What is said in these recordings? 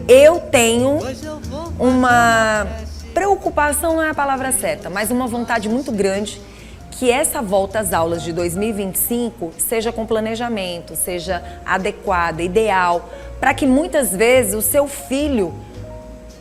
eu tenho uma preocupação, não é a palavra certa, mas uma vontade muito grande que essa volta às aulas de 2025 seja com planejamento, seja adequada, ideal, para que muitas vezes o seu filho,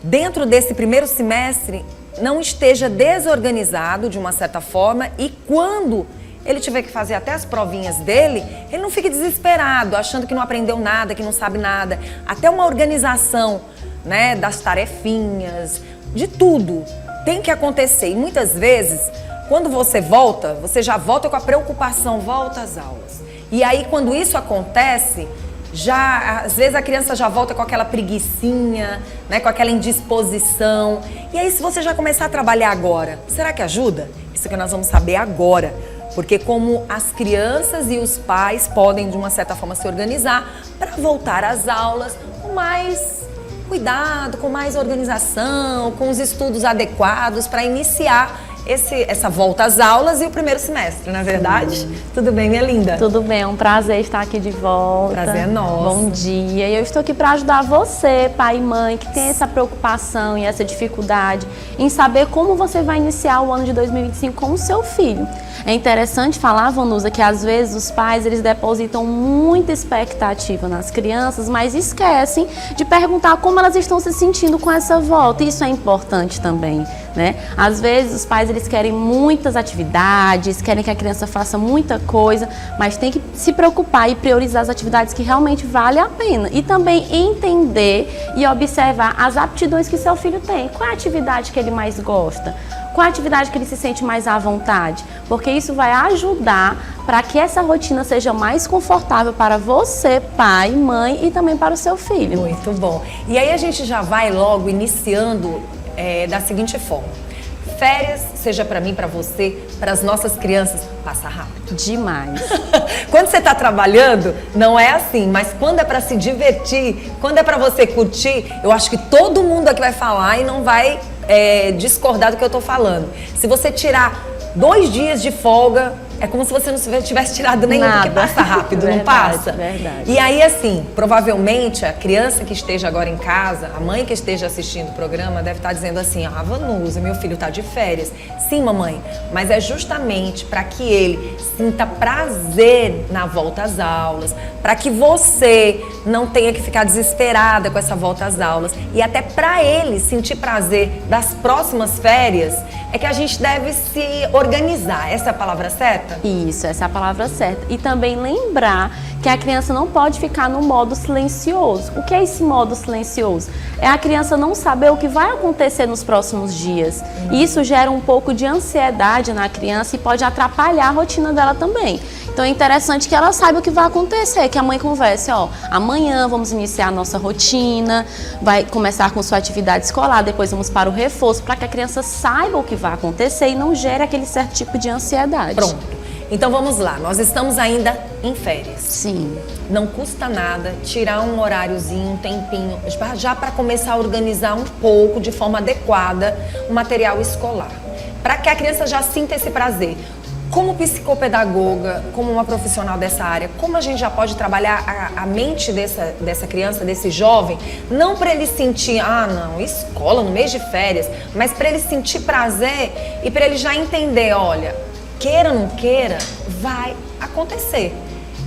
dentro desse primeiro semestre, não esteja desorganizado de uma certa forma e quando ele tiver que fazer até as provinhas dele, ele não fique desesperado, achando que não aprendeu nada, que não sabe nada. Até uma organização, né, das tarefinhas, de tudo tem que acontecer. E muitas vezes, quando você volta, você já volta com a preocupação, volta às aulas. E aí, quando isso acontece, já, às vezes a criança já volta com aquela preguicinha, né, com aquela indisposição. E aí, se você já começar a trabalhar agora, será que ajuda? Isso que nós vamos saber agora. Porque como as crianças e os pais podem, de uma certa forma, se organizar para voltar às aulas com mais cuidado, com mais organização, com os estudos adequados para iniciar essa volta às aulas e o primeiro semestre, não é verdade? Sim. Tudo bem, minha linda? Tudo bem, é um prazer estar aqui de volta. Prazer é nosso. Bom dia. E eu estou aqui para ajudar você, pai e mãe, que tem essa preocupação e essa dificuldade em saber como você vai iniciar o ano de 2025 com o seu filho. É interessante falar, Vanusa, que às vezes os pais eles depositam muita expectativa nas crianças, mas esquecem de perguntar como elas estão se sentindo com essa volta. Isso é importante também, né? Às vezes os pais eles querem muitas atividades, querem que a criança faça muita coisa, mas tem que se preocupar e priorizar as atividades que realmente valem a pena. E também entender e observar as aptidões que seu filho tem. Qual é a atividade que ele mais gosta? Qual é a atividade que ele se sente mais à vontade? Porque isso vai ajudar para que essa rotina seja mais confortável para você, pai, mãe e também para o seu filho. Muito bom. E aí a gente já vai logo iniciando da seguinte forma. Férias, seja para mim, para você, para as nossas crianças, passa rápido. Demais. Quando você está trabalhando, não é assim, mas quando é para se divertir, quando é para você curtir, eu acho que todo mundo aqui vai falar e não vai discordar do que eu tô falando. Se você tirar 2 dias de folga, é como se você não tivesse tirado nenhum, porque passa rápido, verdade, não passa? Verdade. E aí, assim, provavelmente a criança que esteja agora em casa, a mãe que esteja assistindo o programa, deve estar dizendo assim: ah, Vanusa, meu filho está de férias. Sim, mamãe, mas é justamente para que ele sinta prazer na volta às aulas, para que você não tenha que ficar desesperada com essa volta às aulas e até para ele sentir prazer das próximas férias, é que a gente deve se organizar. Essa é a palavra certa? Isso, essa é a palavra certa. E também lembrar que a criança não pode ficar no modo silencioso. O que é esse modo silencioso? É a criança não saber o que vai acontecer nos próximos dias. E isso gera um pouco de ansiedade na criança e pode atrapalhar a rotina dela também. Então é interessante que ela saiba o que vai acontecer, que a mãe converse, ó, amanhã vamos iniciar a nossa rotina, vai começar com sua atividade escolar, depois vamos para o reforço, para que a criança saiba o que vai acontecer e não gere aquele certo tipo de ansiedade. Pronto. Então vamos lá, nós estamos ainda em férias. Sim. Não custa nada tirar um horáriozinho, um tempinho, já para começar a organizar um pouco, de forma adequada, o material escolar. Para que a criança já sinta esse prazer. Como psicopedagoga, como uma profissional dessa área, como a gente já pode trabalhar a mente dessa criança, desse jovem, não para ele sentir, ah não, escola no mês de férias, mas para ele sentir prazer e para ele já entender, olha, queira ou não queira, vai acontecer.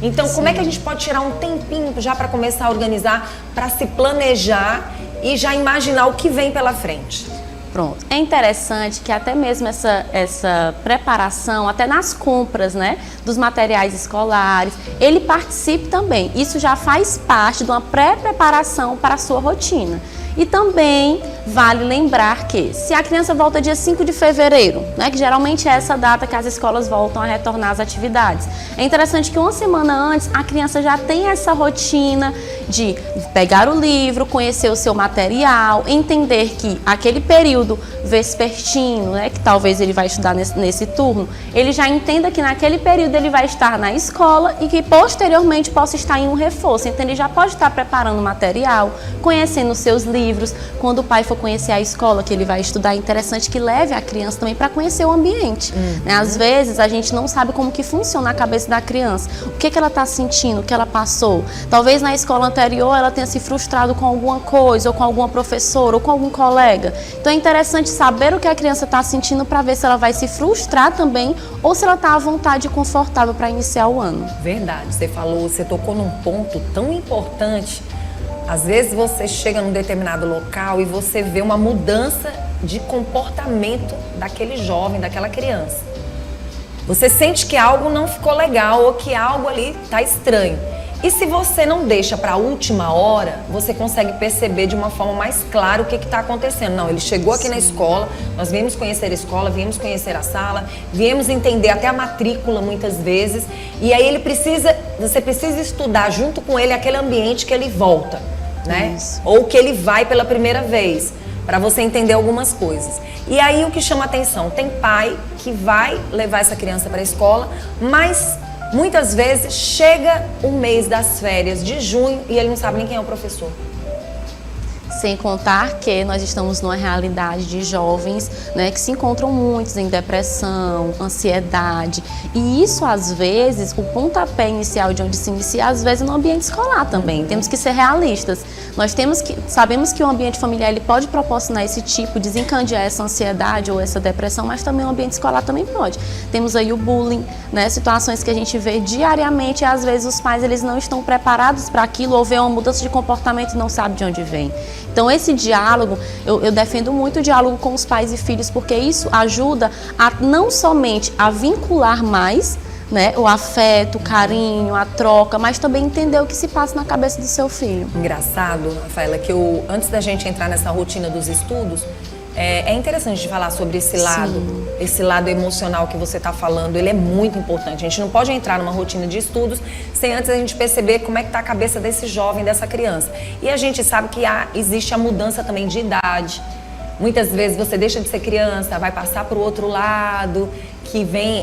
Então, Sim. Como é que a gente pode tirar um tempinho já para começar a organizar, para se planejar e já imaginar o que vem pela frente? Pronto. É interessante que até mesmo essa preparação, até nas compras, né, dos materiais escolares, ele participe também. Isso já faz parte de uma pré-preparação para a sua rotina. E também vale lembrar que se a criança volta dia 5 de fevereiro, né, que geralmente é essa data que as escolas voltam a retornar às atividades, é interessante que uma semana antes a criança já tenha essa rotina de pegar o livro, conhecer o seu material, entender que aquele período vespertino, né, que talvez ele vai estudar nesse turno, ele já entenda que naquele período ele vai estar na escola e que posteriormente possa estar em um reforço. Então ele já pode estar preparando material, conhecendo os seus livros. Quando o pai for conhecer a escola que ele vai estudar, é interessante que leve a criança também para conhecer o ambiente. Né? Às vezes a gente não sabe como que funciona a cabeça da criança, o que ela está sentindo, o que ela passou. Talvez na escola anterior ela tenha se frustrado com alguma coisa, ou com alguma professora, ou com algum colega. Então é interessante saber o que a criança está sentindo para ver se ela vai se frustrar também ou se ela está à vontade e confortável para iniciar o ano. Verdade, você tocou num ponto tão importante. Às vezes você chega num determinado local e você vê uma mudança de comportamento daquele jovem, daquela criança. Você sente que algo não ficou legal ou que algo ali está estranho. E se você não deixa para a última hora, você consegue perceber de uma forma mais clara o que está acontecendo. Não, ele chegou aqui na escola, nós viemos conhecer a escola, viemos conhecer a sala, viemos entender até a matrícula muitas vezes. E aí você precisa estudar junto com ele aquele ambiente que ele volta, né? Isso. Ou que ele vai pela primeira vez, para você entender algumas coisas. E aí o que chama atenção, tem pai que vai levar essa criança para a escola, mas muitas vezes chega o mês das férias de junho e ele não sabe nem quem é o professor. Sem contar que nós estamos numa realidade de jovens, né, que se encontram muitos em depressão, ansiedade. E isso, às vezes, o pontapé inicial de onde se inicia, às vezes, no ambiente escolar também. Temos que ser realistas. Sabemos que o ambiente familiar ele pode proporcionar esse tipo, desencadear essa ansiedade ou essa depressão, mas também o ambiente escolar também pode. Temos aí o bullying, né, situações que a gente vê diariamente e às vezes os pais eles não estão preparados para aquilo ou vê uma mudança de comportamento e não sabem de onde vem. Então esse diálogo, eu defendo muito o diálogo com os pais e filhos, porque isso ajuda a não somente a vincular mais, né, o afeto, o carinho, a troca, mas também entender o que se passa na cabeça do seu filho. Engraçado, Rafaela, que antes da gente entrar nessa rotina dos estudos, é interessante de falar sobre esse lado emocional que você está falando, ele é muito importante. A gente não pode entrar numa rotina de estudos sem antes a gente perceber como é que está a cabeça desse jovem, dessa criança. E a gente sabe que existe a mudança também de idade. Muitas vezes você deixa de ser criança, vai passar para o outro lado,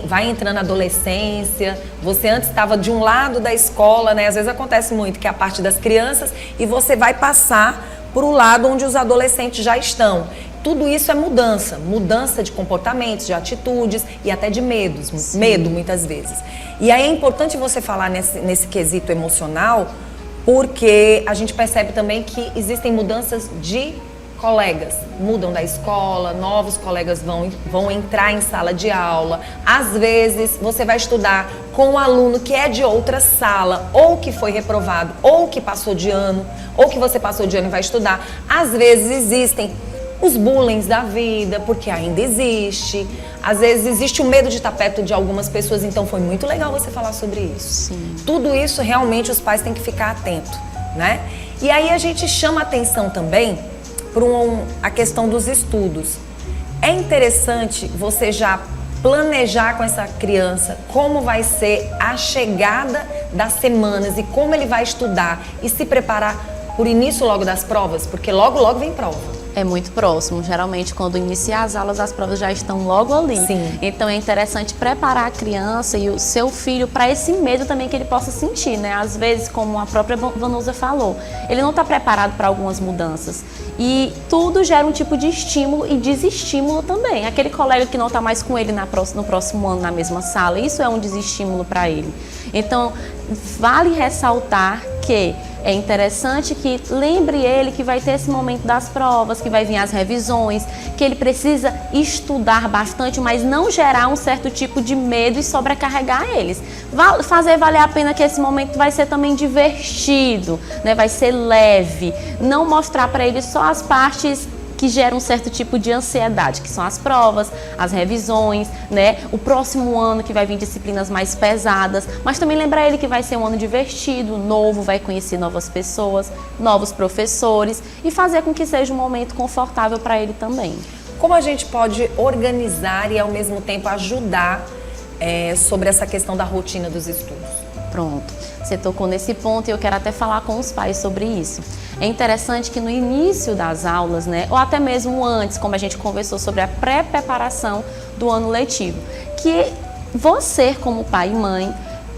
vai entrando na adolescência. Você antes estava de um lado da escola, né? Às vezes acontece muito que é a parte das crianças e você vai passar para o lado onde os adolescentes já estão. Tudo isso é mudança de comportamentos, de atitudes e até de medos, medo muitas vezes. E aí é importante você falar nesse quesito emocional, porque a gente percebe também que existem mudanças de colegas. Mudam da escola, novos colegas vão entrar em sala de aula. Às vezes você vai estudar com um aluno que é de outra sala, ou que foi reprovado, ou que passou de ano, ou que você passou de ano e vai estudar. Às vezes existem os bullying da vida, porque ainda existe. Às vezes existe o medo de estar perto de algumas pessoas, então foi muito legal você falar sobre isso. Sim. Tudo isso realmente os pais têm que ficar atentos, né? E aí a gente chama atenção também para a questão dos estudos. É interessante você já planejar com essa criança como vai ser a chegada das semanas e como ele vai estudar e se preparar por início logo das provas, porque logo vem prova. É muito próximo. Geralmente, quando iniciar as aulas, as provas já estão logo ali. Sim. Então, é interessante preparar a criança e o seu filho para esse medo também que ele possa sentir, né? Às vezes, como a própria Vanusa falou, ele não está preparado para algumas mudanças. E tudo gera um tipo de estímulo e desestímulo também. Aquele colega que não está mais com ele no próximo ano na mesma sala, isso é um desestímulo para ele. Então, vale ressaltar que é interessante que lembre ele que vai ter esse momento das provas, que vai vir as revisões, que ele precisa estudar bastante, mas não gerar um certo tipo de medo e sobrecarregar eles. Fazer valer a pena que esse momento vai ser também divertido, né? Vai ser leve, não mostrar para ele só as partes que geram um certo tipo de ansiedade, que são as provas, as revisões, né? O próximo ano que vai vir disciplinas mais pesadas, mas também lembrar ele que vai ser um ano divertido, novo, vai conhecer novas pessoas, novos professores e fazer com que seja um momento confortável para ele também. Como a gente pode organizar e ao mesmo tempo ajudar sobre essa questão da rotina dos estudos? Pronto, você tocou nesse ponto e eu quero até falar com os pais sobre isso. É interessante que no início das aulas, né, ou até mesmo antes, como a gente conversou sobre a pré-preparação do ano letivo, que você, como pai e mãe,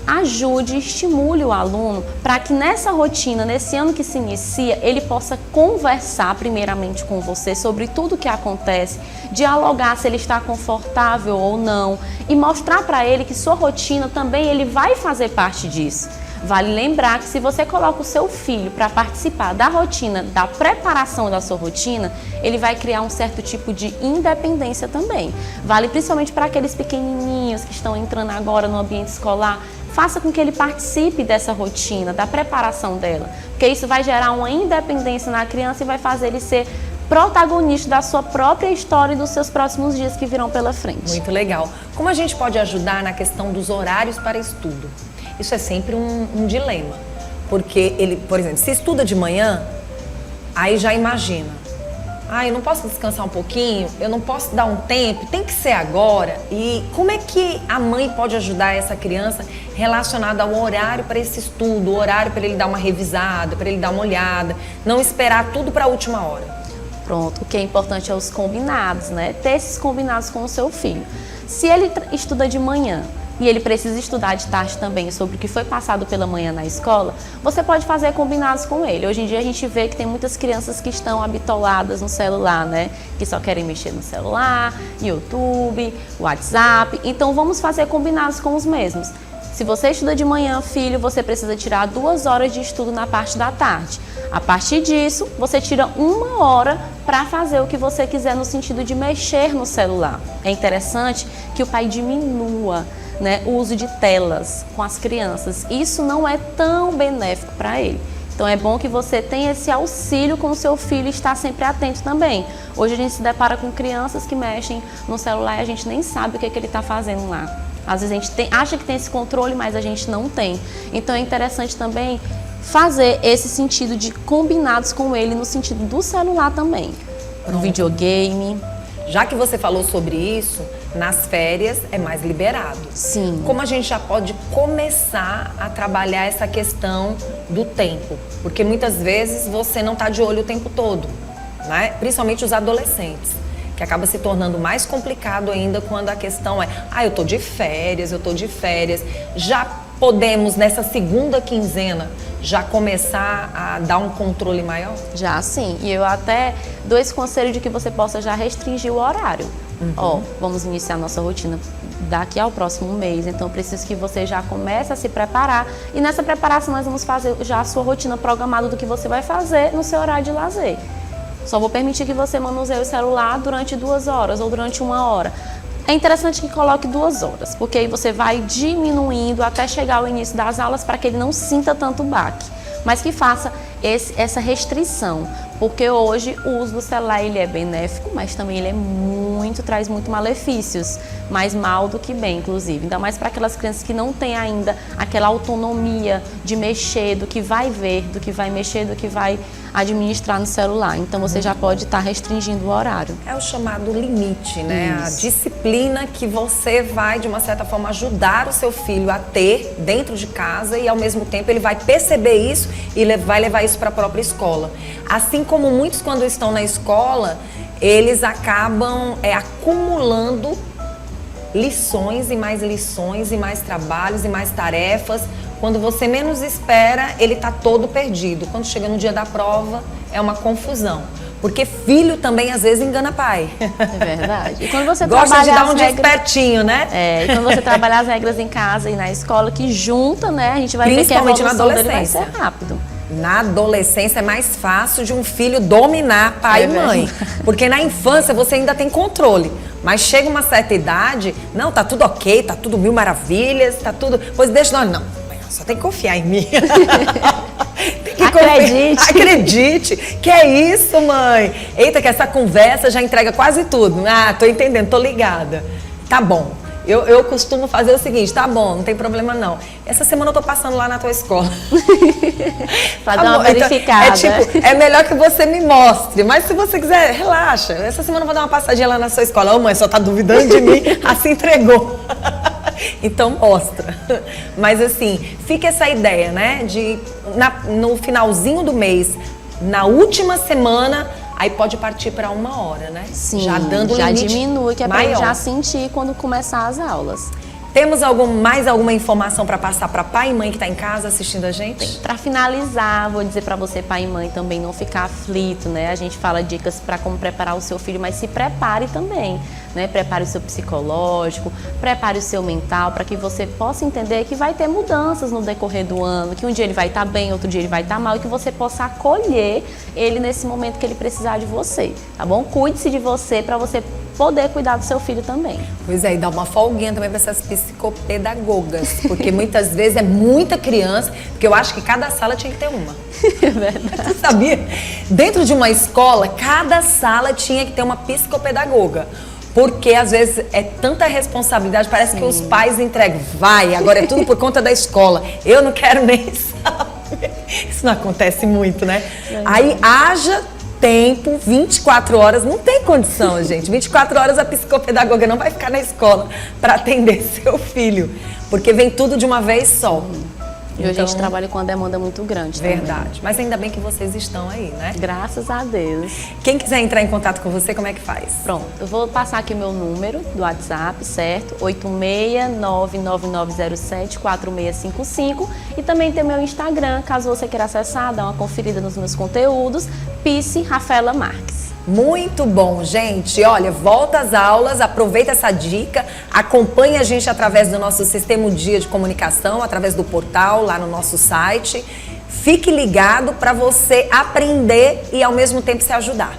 ajude, estimule o aluno para que nessa rotina, nesse ano que se inicia, ele possa conversar primeiramente com você sobre tudo o que acontece, dialogar se ele está confortável ou não e mostrar para ele que sua rotina também ele vai fazer parte disso. Vale lembrar que se você coloca o seu filho para participar da rotina, da preparação da sua rotina, ele vai criar um certo tipo de independência também. Vale principalmente para aqueles pequenininhos que estão entrando agora no ambiente escolar. Faça com que ele participe dessa rotina, da preparação dela, porque isso vai gerar uma independência na criança e vai fazer ele ser protagonista da sua própria história e dos seus próximos dias que virão pela frente. Muito legal. Como a gente pode ajudar na questão dos horários para estudo? Isso é sempre um dilema, porque ele, por exemplo, se estuda de manhã, aí já imagina, eu não posso descansar um pouquinho, eu não posso dar um tempo, tem que ser agora. E como é que a mãe pode ajudar essa criança relacionada ao horário para esse estudo, o horário para ele dar uma revisada, para ele dar uma olhada, não esperar tudo para a última hora? Pronto, o que é importante é os combinados, né? Ter esses combinados com o seu filho. Se ele estuda de manhã, e ele precisa estudar de tarde também sobre o que foi passado pela manhã na escola, você pode fazer combinados com ele. Hoje em dia a gente vê que tem muitas crianças que estão habitoladas no celular, né? Que só querem mexer no celular, YouTube, WhatsApp. Então vamos fazer combinados com os mesmos. Se você estuda de manhã, filho, você precisa tirar 2 horas de estudo na parte da tarde. A partir disso, você tira 1 hora para fazer o que você quiser no sentido de mexer no celular. É interessante que o pai diminua, né, o uso de telas com as crianças. Isso não é tão benéfico para ele. Então é bom que você tenha esse auxílio com o seu filho e estar sempre atento também. Hoje a gente se depara com crianças que mexem no celular e a gente nem sabe o que ele está fazendo lá. Às vezes a gente acha que tem esse controle, mas a gente não tem. Então é interessante também fazer esse sentido de combinados com ele no sentido do celular também. No videogame. Já que você falou sobre isso, nas férias é mais liberado. Sim. Como a gente já pode começar a trabalhar essa questão do tempo? Porque muitas vezes você não está de olho o tempo todo, né? Principalmente os adolescentes, que acaba se tornando mais complicado ainda quando a questão é eu tô de férias, Já podemos, nessa segunda quinzena, já começar a dar um controle maior? Já sim, e eu até dou esse conselho de que você possa já restringir o horário. Vamos iniciar nossa rotina daqui ao próximo mês, então preciso que você já comece a se preparar e nessa preparação nós vamos fazer já a sua rotina programada do que você vai fazer no seu horário de lazer. Só vou permitir que você manuseie o celular durante 2 horas ou durante 1 hora. É interessante que coloque 2 horas, porque aí você vai diminuindo até chegar ao início das aulas para que ele não sinta tanto baque. Mas que faça essa restrição, porque hoje o uso do celular ele é benéfico, mas também ele traz muito malefícios, mais mal do que bem, inclusive. Ainda mais para aquelas crianças que não têm ainda aquela autonomia de mexer, do que vai ver, do que vai mexer, do que vai administrar no celular. Então você já pode estar restringindo o horário. É o chamado limite, né? Isso. A disciplina que você vai, de uma certa forma, ajudar o seu filho a ter dentro de casa e, ao mesmo tempo, ele vai perceber isso e vai levar isso para a própria escola. Assim como muitos, quando estão na escola, eles acabam acumulando lições e mais trabalhos e mais tarefas. Quando você menos espera, ele está todo perdido. Quando chega no dia da prova, é uma confusão. Porque filho também, às vezes, engana pai. É verdade. E quando você gosta de dar um despertinho, né? E quando você trabalhar as regras em casa e na escola, que junta, né? A gente vai ver que a evolução dele vai ser rápido. Na adolescência é mais fácil de um filho dominar pai e mãe. Porque na infância você ainda tem controle. Mas chega uma certa idade, não, tá tudo ok, tá tudo 1000 maravilhas, tá tudo... Pois deixa, não, só tem que confiar em mim. Tem que acredite. Que é isso, mãe? Eita, que essa conversa já entrega quase tudo. Tô entendendo, tô ligada. Tá bom. Eu costumo fazer o seguinte, tá bom, não tem problema não. Essa semana eu tô passando lá na tua escola. Pra dar uma verificada. Então, é melhor que você me mostre, mas se você quiser, relaxa. Essa semana eu vou dar uma passadinha lá na sua escola. Ô mãe, só tá duvidando de mim, assim entregou. Então mostra. Mas assim, fica essa ideia, né? De no finalzinho do mês, na última semana, aí pode partir para 1 hora, né? Sim, já dando já limite diminui, que é para ele maior. já sentir quando começar as aulas. Temos mais alguma informação para passar para pai e mãe que está em casa assistindo a gente? Para finalizar, vou dizer para você, pai e mãe, também não ficar aflito, né? A gente fala dicas para como preparar o seu filho, mas se prepare também, né? Prepare o seu psicológico, prepare o seu mental, para que você possa entender que vai ter mudanças no decorrer do ano, que um dia ele vai estar bem, outro dia ele vai estar mal, e que você possa acolher ele nesse momento que ele precisar de você, tá bom? Cuide-se de você para você poder cuidar do seu filho também. Pois é, e dá uma folguinha também para essas psicopedagogas, porque muitas vezes é muita criança, porque eu acho que cada sala tinha que ter uma. É verdade. Você sabia? Dentro de uma escola, cada sala tinha que ter uma psicopedagoga. Porque às vezes é tanta responsabilidade, parece que os pais entregam. Vai, agora é tudo por conta da escola. Eu não quero nem saber. Isso não acontece muito, né? Aí haja tempo, 24 horas, não tem condição, gente. 24 horas a psicopedagoga não vai ficar na escola para atender seu filho, porque vem tudo de uma vez só. E hoje a gente trabalha com uma demanda muito grande também. Verdade. Mas ainda bem que vocês estão aí, né? Graças a Deus. Quem quiser entrar em contato com você, como é que faz? Pronto, eu vou passar aqui meu número do WhatsApp, certo? 86999074655 e também tem meu Instagram, caso você queira acessar, dar uma conferida nos meus conteúdos, Pice Rafaela Marques. Muito bom, gente. Olha, volta às aulas, aproveita essa dica, acompanha a gente através do nosso Sistema Dia de Comunicação, através do portal, lá no nosso site. Fique ligado para você aprender e ao mesmo tempo se ajudar.